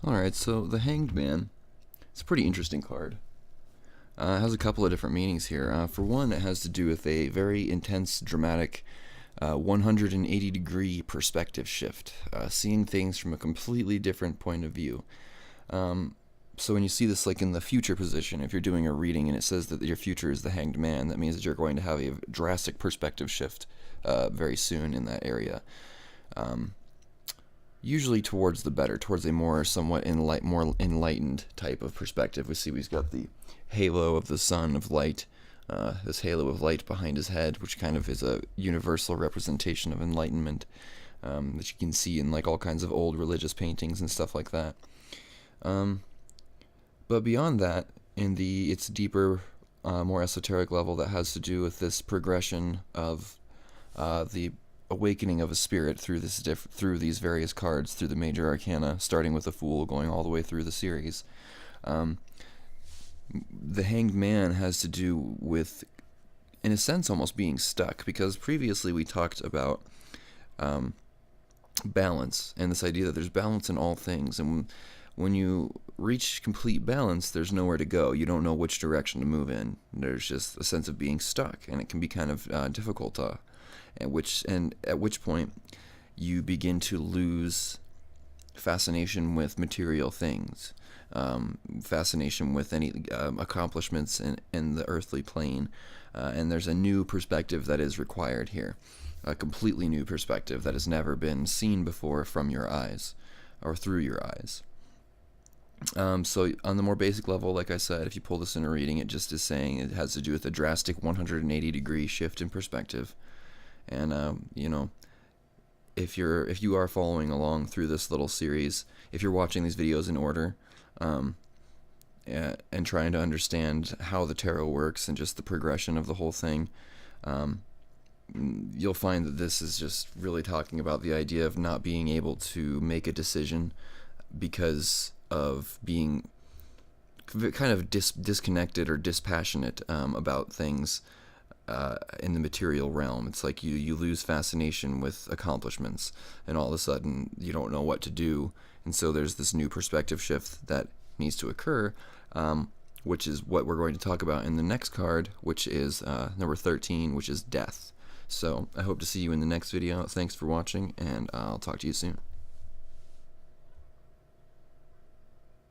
Alright, so the Hanged Man, it's a pretty interesting card. It has a couple of different meanings here. For one, it has to do with a very intense, dramatic 180-degree perspective shift, seeing things from a completely different point of view. So when you see this like in the future position, if you're doing a reading and it says that your future is the Hanged Man, that means that you're going to have a drastic perspective shift very soon in that area. Usually towards the better, towards a more somewhat more enlightened type of perspective. We see we've got the halo of the sun of light, this halo of light behind his head, which kind of is a universal representation of enlightenment that you can see in like all kinds of old religious paintings and stuff like that. But beyond that, in its deeper, more esoteric level, that has to do with this progression of the awakening of a spirit through through these various cards, through the major arcana, starting with the Fool, going all the way through the series. The Hanged Man has to do with, in a sense, almost being stuck, because previously we talked about balance and this idea that there's balance in all things, and when you reach complete balance, there's nowhere to go. You don't know which direction to move in. There's just a sense of being stuck, and it can be kind of difficult at which point you begin to lose fascination with material things, fascination with any accomplishments in the earthly plane, and there's a new perspective that is required here, a completely new perspective that has never been seen before from your eyes or through your eyes. So on the more basic level, like I said, if you pull this in a reading, it just is saying it has to do with a drastic 180-degree shift in perspective. And if you are following along through this little series, if you're watching these videos in order, and trying to understand how the tarot works and just the progression of the whole thing, you'll find that this is just really talking about the idea of not being able to make a decision because of being kind of disconnected or dispassionate about things in the material realm. It's like you lose fascination with accomplishments, and all of a sudden you don't know what to do, and so there's this new perspective shift that needs to occur, which is what we're going to talk about in the next card, which is number 13, which is Death. So I hope to see you in the next video. Thanks for watching, and I'll talk to you soon.